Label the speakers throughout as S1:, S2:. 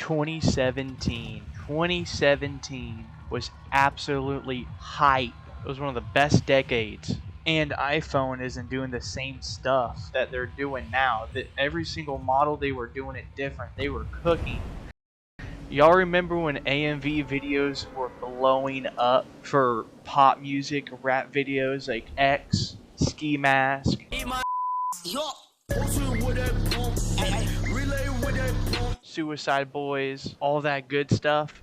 S1: 2017 was absolutely hype. It was one of the best decades. And iPhone isn't doing the same stuff that they're doing now. That every single model, they were doing it different. They were cooking. Y'all remember when AMV videos were blowing up for pop music, rap videos like X, Ski Mask, Suicide Boys, all that good stuff,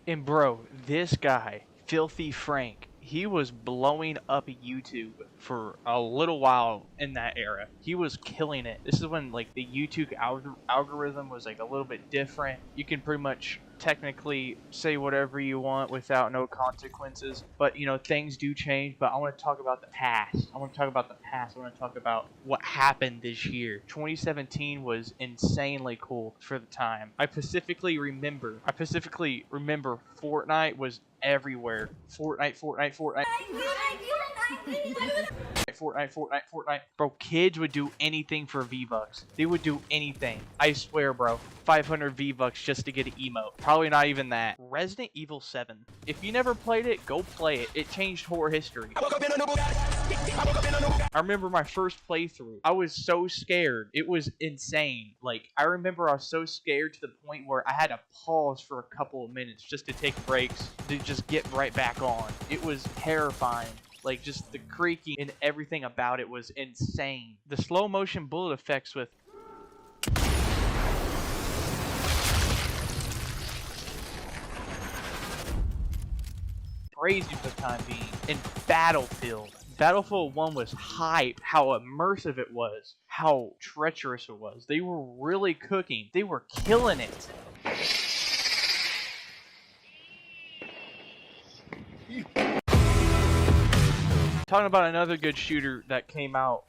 S1: And bro, this guy, Filthy Frank, he was blowing up YouTube for a little while in that era. He was killing it. This is when like the YouTube algorithm was like a little bit different. You can pretty much technically say whatever you want without no consequences. But you know, things do change. But I want to talk about the past. I want to talk about what happened this year. 2017 was insanely cool for the time. I specifically remember Fortnite was everywhere. Fortnite. Bro, kids would do anything for V-Bucks. They would do anything. I swear, bro. 500 V-Bucks just to get an emote. Probably not even that. Resident Evil 7. If you never played it, go play it. It changed horror history. I remember my first playthrough. I was so scared. It was insane. Like, I remember I was so scared to the point where I had to pause for a couple of minutes just to take breaks to just get right back on. It was terrifying. Like, just the creaking and everything about it was insane. The slow motion bullet effects with crazy for the time being. And Battlefield 1 was hype, how immersive it was, how treacherous it was. They were really cooking. They were killing it. Talking about another good shooter that came out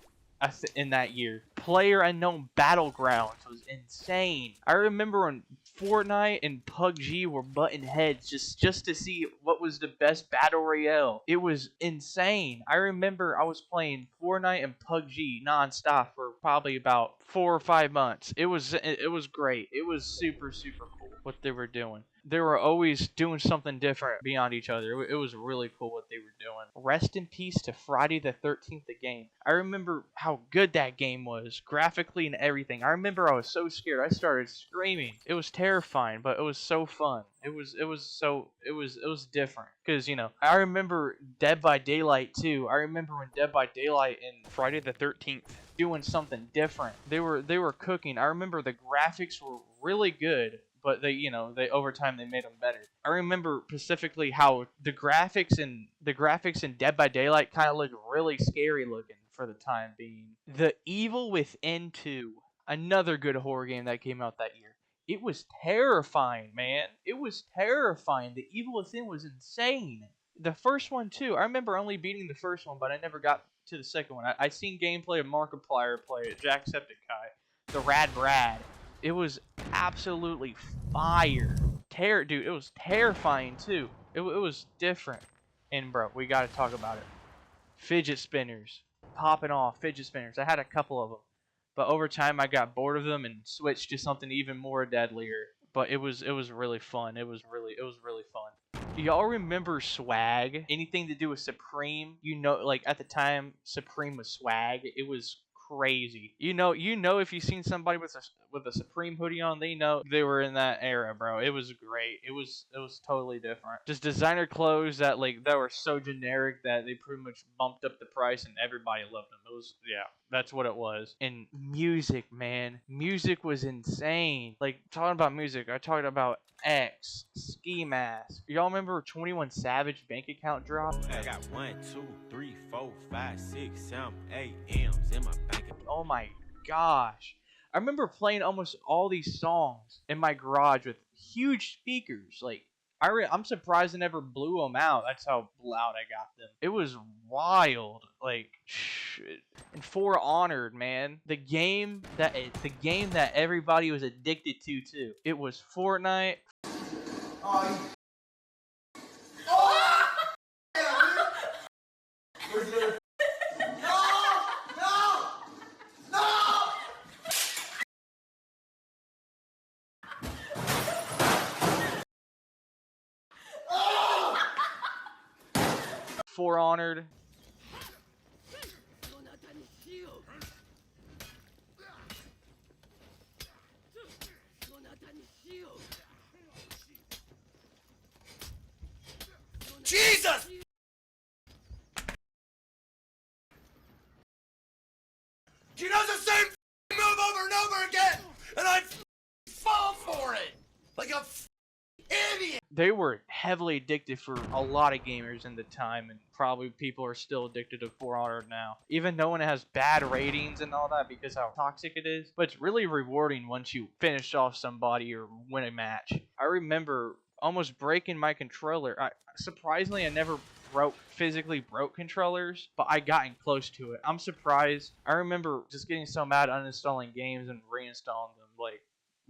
S1: in that year. PlayerUnknown's Battlegrounds was insane. I remember when Fortnite and PUBG were butting heads just to see what was the best battle royale. It was insane. I remember I was playing Fortnite and PUBG nonstop for probably about 4 or 5 months. It was great. It was super cool what they were doing. They were always doing something different beyond each other. It was really cool what they were doing. Rest in peace to Friday the 13th, the game. I remember how good that game was, graphically and everything. I remember I was so scared. I started screaming. It was terrifying, but it was so fun. It was different. Because, you know, I remember Dead by Daylight too. I remember when Dead by Daylight and Friday the 13th doing something different. They were cooking. I remember the graphics were really good. But they over time they made them better. I remember specifically how the graphics in Dead by Daylight kind of looked really scary looking for the time being. The Evil Within 2, another good horror game that came out that year. It was terrifying, man. It was terrifying. The Evil Within was insane. The first one too. I remember only beating the first one, but I never got to the second one. I seen gameplay of Markiplier play it, Jacksepticeye, the Rad Brad. It was absolutely fire. Dude, it was terrifying too. It was different. And bro, we gotta talk about it. Fidget spinners. Popping off fidget spinners. I had a couple of them. But over time I got bored of them and switched to something even more deadlier. But it was really fun. It was really fun. Y'all remember Swag? Anything to do with Supreme? You know, like at the time Supreme was Swag. It was crazy. You know if you've seen somebody with a Supreme hoodie on, they know they were in that era, bro. It was great. It was totally different. Just designer clothes that were so generic that they pretty much bumped up the price and everybody loved them. It was, yeah, that's what it was. And music, man. Music was insane. Like, talking about music, I talked about X, Ski Mask. Y'all remember 21 Savage bank account drop?
S2: I got 1, 2, 3, 4, 5, 6, 7, 8 M's in my bank account.
S1: Oh my gosh. I remember playing almost all these songs in my garage with huge speakers. Like, I'm surprised I never blew them out. That's how loud I got them. It was wild. Like, and For Honored, man. The game that everybody was addicted to too. It was Fortnite. For Honored.
S3: Jesus! She does the same move over and over again, and I fall for it like a idiot.
S1: They were heavily addicted for a lot of gamers in the time, and probably people are still addicted to For Honor now. Even though it has bad ratings and all that because how toxic it is, but it's really rewarding once you finish off somebody or win a match. I remember almost breaking my controller. Surprisingly, I never physically broke controllers, but I gotten close to it. I'm surprised. I remember just getting so mad uninstalling games and reinstalling them, like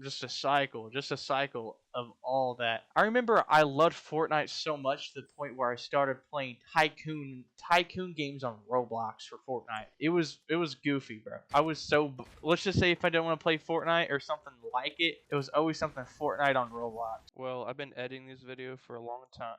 S1: just a cycle of all that. I remember I loved Fortnite so much to the point where I started playing tycoon games on Roblox for Fortnite. It was goofy, bro. I was so let's just say if I don't want to play Fortnite or something like it, it was always something Fortnite on Roblox. Well, I've been editing this video for a long time.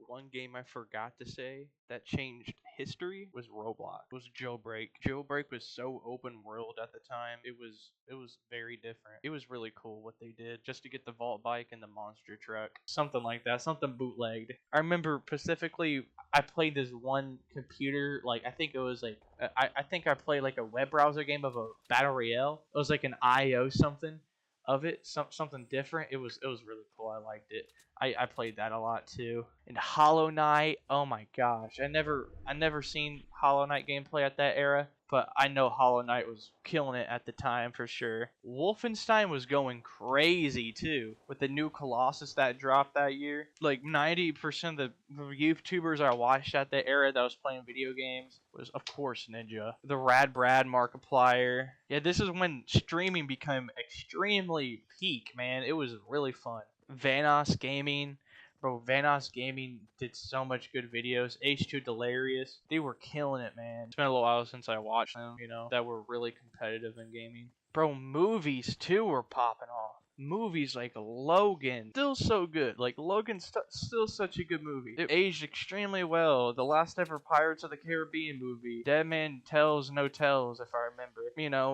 S1: One game I forgot to say that changed history was Roblox. It was Jailbreak. Jailbreak was so open world at the time. It was very different. It was really cool what they did just to get the vault bike and the monster truck. Something like that. Something bootlegged. I remember specifically I played this one computer, like I think it was like I think I played like a web browser game of a battle royale. It was like an IO something of it, something different. It was really cool. I liked it. I played that a lot too. And Hollow Knight, oh my gosh, I never seen Hollow Knight gameplay at that era, but I know Hollow Knight was killing it at the time for sure. Wolfenstein was going crazy too with the new Colossus that dropped that year. Like 90% of the YouTubers I watched at that era that was playing video games was of course Ninja, the Rad Brad, Markiplier. Yeah, this is when streaming became extremely peak, man. It was really fun. Vanoss Gaming, bro. Vanoss Gaming did so much good videos. H2 Delirious, they were killing it, man. It's been a little while since I watched them, that were really competitive in gaming. Bro, movies too were popping off. Movies like Logan, still so good. Like Logan's still such a good movie. It aged extremely well. The last ever Pirates of the Caribbean movie, Dead Man Tells No Tells, if I remember.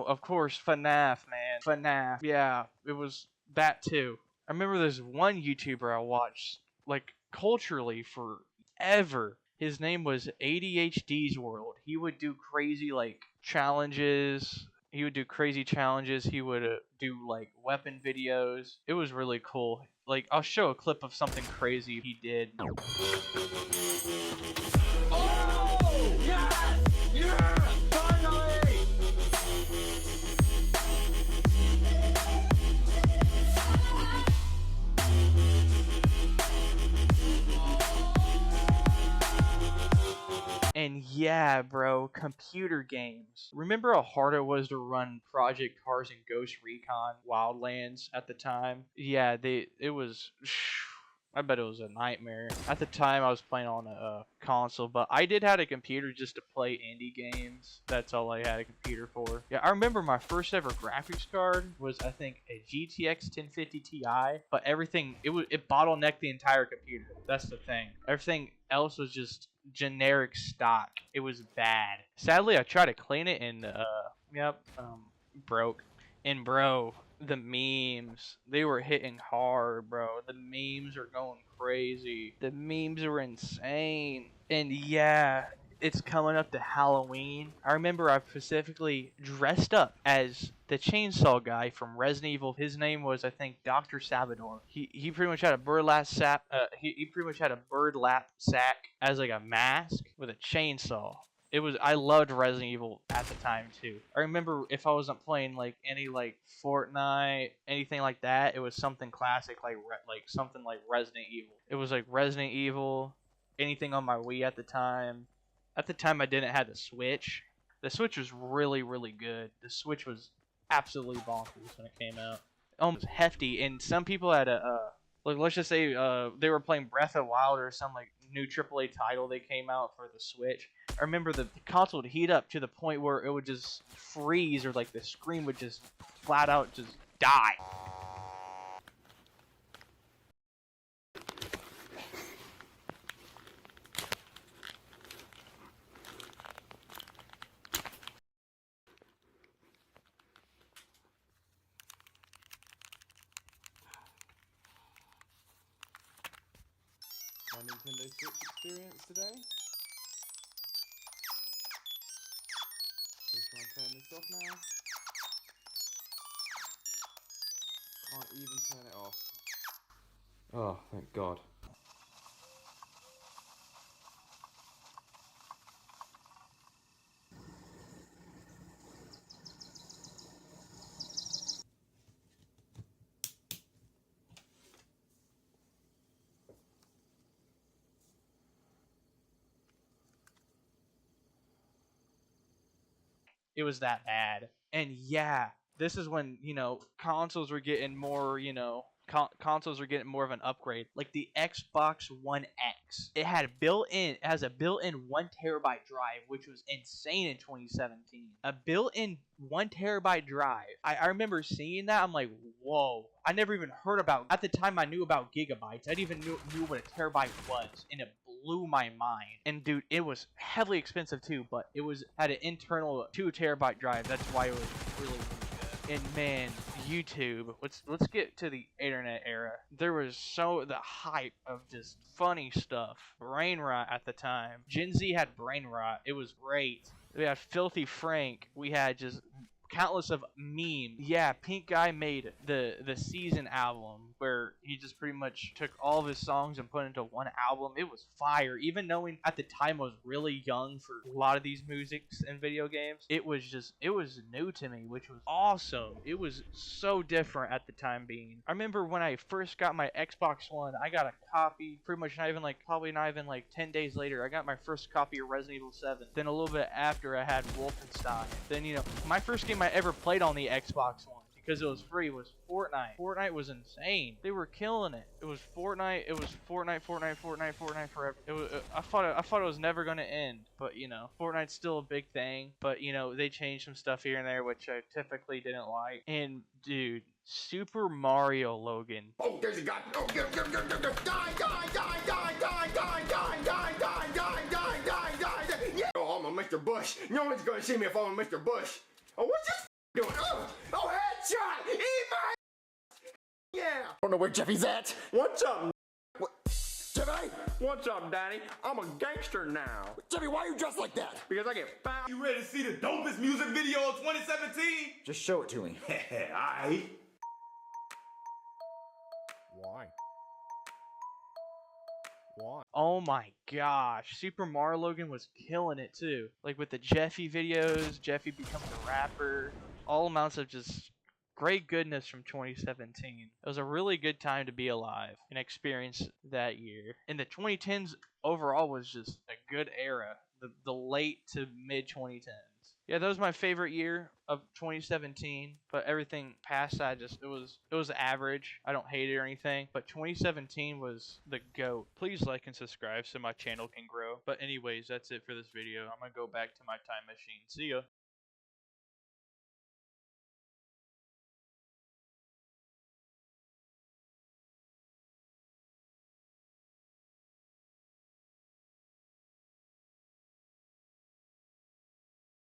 S1: Of course, FNAF, man. FNAF, yeah, it was that too. I remember there's one YouTuber I watched, like, culturally forever. His name was ADHD's World. He would do crazy, like, challenges. He would do, like, weapon videos. It was really cool. Like, I'll show a clip of something crazy he did.
S3: Oh! Yes! Yeah! Finally!
S1: And yeah, bro, computer games. Remember how hard it was to run Project Cars and Ghost Recon Wildlands at the time? Yeah, it was... I bet it was a nightmare. At the time, I was playing on a console, but I did have a computer just to play indie games. That's all I had a computer for. Yeah, I remember my first ever graphics card was, I think, a GTX 1050 Ti, but everything, it bottlenecked the entire computer. That's the thing. Everything else was just generic stock. It was bad. Sadly, I tried to clean it and, broke. And bro, the memes, they were hitting hard, bro. The memes are going crazy. The memes are insane. And yeah, it's coming up to Halloween. I remember I specifically dressed up as the chainsaw guy from Resident Evil. His name was, I think, Dr. Salvador. He pretty much had a burlap sack. He pretty much had a burlap sack as like a mask with a chainsaw. I loved Resident Evil at the time too. I remember if I wasn't playing like any like Fortnite, anything like that, it was something classic like something like Resident Evil. It was like Resident Evil, anything on my Wii at the time. At the time I didn't have the Switch. The Switch was really, really good. The Switch was absolutely bonkers when it came out. Almost hefty, and some people had like let's just say they were playing Breath of the Wild or some like new AAA title they came out for the Switch. I remember the console would heat up to the point where it would just freeze, or like the screen would just flat out just die.
S4: my Nintendo Switch experience today. Just trying to turn this off now. Can't even turn it off. Oh, thank God.
S1: It was that bad. And yeah, this is when, consoles were getting more, consoles were getting more of an upgrade. Like the Xbox One X. It has a built-in 1 terabyte drive, which was insane in 2017. A built-in 1 terabyte drive. I remember seeing that. I'm like, whoa. I never even heard about, at the time I knew about gigabytes. I didn't even knew what a terabyte was. And it blew my mind. And dude, it was heavily expensive too, but it had an internal 2 terabyte drive. That's why it was really good. And man, YouTube. Let's get to the internet era. There was the hype of just funny stuff. Brain rot at the time. Gen Z had brain rot. It was great. We had Filthy Frank. We had just countless of memes. Yeah, Pink Guy made the Season album where he just pretty much took all of his songs and put it into one album. It was fire. Even knowing at the time I was really young for a lot of these musics and video games, it was new to me, which was awesome. It was so different at the time being. I remember when I first got my Xbox One, I got a copy probably not even like 10 days later. I got my first copy of Resident Evil 7. Then a little bit after I had Wolfenstein. Then, my first game I ever played on the Xbox One, because it was free, was Fortnite. Fortnite was insane. They were killing it. It was Fortnite. It was Fortnite forever. It was. I thought it was never gonna end. But Fortnite's still a big thing. But they changed some stuff here and there, which I typically didn't like. And dude, Super Mario Logan.
S3: Oh, there's a guy. Oh, die, die, die, die, die, die, die, die, die, die, die, die, die, die, die. Yeah. Oh, I'm a Mr. Bush. No one's gonna see me if I'm a Mr. Bush. Oh, what's this doing? Oh, headshot! Eat my yeah! I don't know where Jeffy's at. What's up? What? Jeffy?
S5: What's up, Daddy? I'm a gangster now.
S3: Jeffy, why are you dressed like that?
S5: Because I get found.
S3: You ready to see the dopest music video of 2017?
S4: Just show it to me.
S3: Aight.
S4: Why?
S1: Oh my gosh, Super Mario Logan was killing it too. Like with the Jeffy videos, Jeffy becomes a rapper, all amounts of just great goodness from 2017. It was a really good time to be alive and experience that year. And the 2010s overall was just a good era. The late to mid 2010s. Yeah, that was my favorite year of 2017, but everything past that it was average. I don't hate it or anything, but 2017 was the GOAT. Please like and subscribe so my channel can grow. But anyways, that's it for this video. I'm gonna go back to my time machine. See ya.